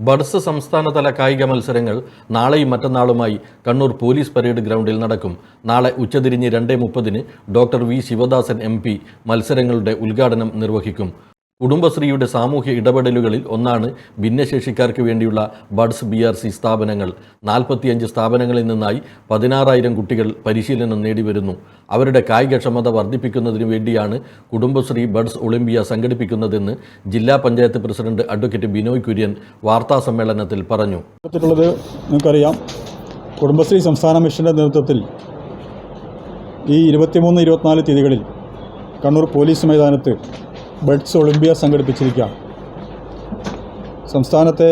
Buds സംസ്ഥാനതല കായിക മത്സരങ്ങൾ നാളെയും മറ്റന്നാളുമായി കണ്ണൂർ പോലീസ് പരേഡ് ഗ്രൗണ്ടിൽ നടക്കും. നാളെ ഉച്ചതിരിഞ്ഞ് 2:30 ഡോക്ടർ വി ശിവദാസൻ MP മത്സരങ്ങളുടെ ഉദ്ഘാടനം നിർവഹിക്കും. കുടുംബശ്രീയുടെ സാമൂഹ്യ ഇടപെടലുകളിൽ ഒന്നാണ് ഭിന്നശേഷിക്കാർക്ക് വേണ്ടിയുള്ള ബഡ്സ് BRC സ്ഥാപനങ്ങൾ. 45 സ്ഥാപനങ്ങളിൽ നിന്നായി 16,000 കുട്ടികൾ പരിശീലനം നേടിവരുന്നു. അവരുടെ കായികക്ഷമത വർദ്ധിപ്പിക്കുന്നതിനു വേണ്ടിയാണ് കുടുംബശ്രീ ബഡ്സ് ഒളിമ്പിയ സംഘടിപ്പിക്കുന്നതെന്ന് ജില്ലാ പഞ്ചായത്ത് പ്രസിഡന്റ് അഡ്വക്കേറ്റ് ബിനോയ് കുര്യൻ വാർത്താസമ്മേളനത്തിൽ പറഞ്ഞു. നിങ്ങൾക്കറിയാം, കുടുംബശ്രീ സംസ്ഥാന മിഷന്റെ നേതൃത്വത്തിൽ ഈ 23-24 തീയതികളിൽ കണ്ണൂർ പോലീസ് മൈതാനത്ത് ബഡ്സ് ഒളിമ്പിയ സംഘടിപ്പിച്ചിരിക്കുകയാണ്. സംസ്ഥാനത്തെ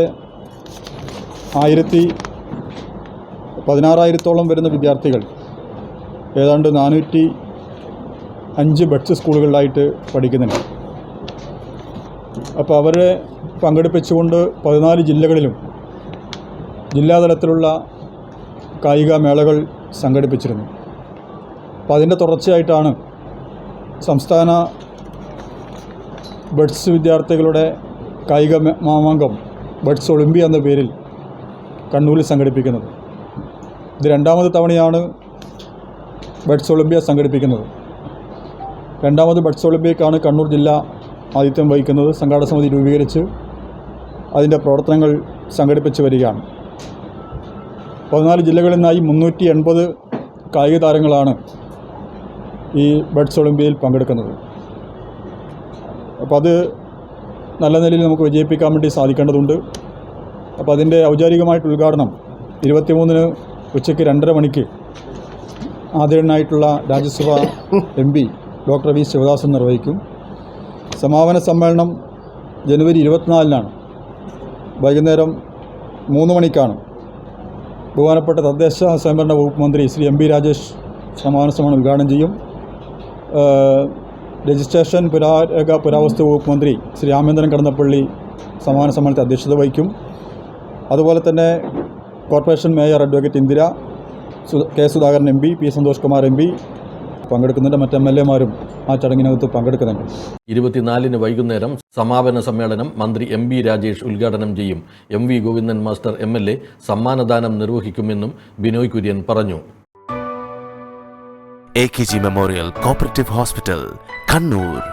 16,000-ഓളം വരുന്ന വിദ്യാർത്ഥികൾ ഏതാണ്ട് 405 ബഡ്സ് സ്കൂളുകളിലായിട്ട് പഠിക്കുന്നുണ്ട്. അപ്പോൾ അവരെ പങ്കെടുപ്പിച്ചുകൊണ്ട് 14 ജില്ലകളിലും ജില്ലാതലത്തിലുള്ള കായിക മേളകൾ സംഘടിപ്പിച്ചിരുന്നു. അപ്പോൾ അതിൻ്റെ തുടർച്ചയായിട്ടാണ് സംസ്ഥാന ബഡ്സ് വിദ്യാർത്ഥികളുടെ കായിക മാമാങ്കം ബഡ്സ് ഒളിമ്പിയ എന്ന പേരിൽ കണ്ണൂരിൽ സംഘടിപ്പിക്കുന്നത്. ഇത് രണ്ടാമത് തവണയാണ് ബഡ്സ് ഒളിമ്പിയ സംഘടിപ്പിക്കുന്നത്. രണ്ടാമത് ബഡ്സ് ഒളിമ്പിയക്കാണ് കണ്ണൂർ ജില്ല ആതിഥ്യം വഹിക്കുന്നത്. സംഘാടക സമിതി രൂപീകരിച്ച് അതിൻ്റെ പ്രവർത്തനങ്ങൾ സംഘടിപ്പിച്ച് വരികയാണ്. 14 ജില്ലകളിൽ നിന്നായി 380 കായിക താരങ്ങളാണ് ഈ ബഡ്സ് ഒളിമ്പിയയിൽ പങ്കെടുക്കുന്നത്. അപ്പോൾ അത് നല്ല നിലയിൽ നമുക്ക് വിജയിപ്പിക്കാൻ വേണ്ടി സാധിക്കേണ്ടതുണ്ട്. അപ്പോൾ അതിൻ്റെ ഔപചാരികമായിട്ടുള്ള ഉദ്ഘാടനം 23-ന് ഉച്ചയ്ക്ക് 2:30 ആദരണീയനായിട്ടുള്ള Rajya Sabha MP doctor V Sivadasan നിർവഹിക്കും. സമാപന സമ്മേളനം ജനുവരി 24-നാണ് വൈകുന്നേരം 3 മണിക്കാണ്. ബഹുമാനപ്പെട്ട തദ്ദേശ സ്വയംഭരണ വകുപ്പ് മന്ത്രി ശ്രീ MP രാജേഷ് സമാപന സമ്മേളനം ഉദ്ഘാടനം ചെയ്യും. രജിസ്ട്രേഷൻ പുരാവസ്തു വകുപ്പ് മന്ത്രി ശ്രീ രാമേന്ദ്രൻ കടന്നപ്പള്ളി സമാപന സമ്മേളനത്തിൽ അധ്യക്ഷത വഹിക്കും. അതുപോലെ തന്നെ corporation mayor advocate Indira, K Sudhakaran MP, P Santhosh Kumar MP പങ്കെടുക്കുന്നുണ്ട്. മറ്റ് MLA-മാരും ആ ചടങ്ങിനകത്ത് പങ്കെടുക്കുന്നുണ്ട്. 24-ന് വൈകുന്നേരം സമാപന സമ്മേളനം മന്ത്രി MP രാജേഷ് ഉദ്ഘാടനം ചെയ്യും. MV ഗോവിന്ദൻ മാസ്റ്റർ MLA സമ്മാനദാനം നിർവഹിക്കുമെന്നും ബിനോയ് കുര്യൻ പറഞ്ഞു. AKG Memorial Cooperative Hospital, Kannur.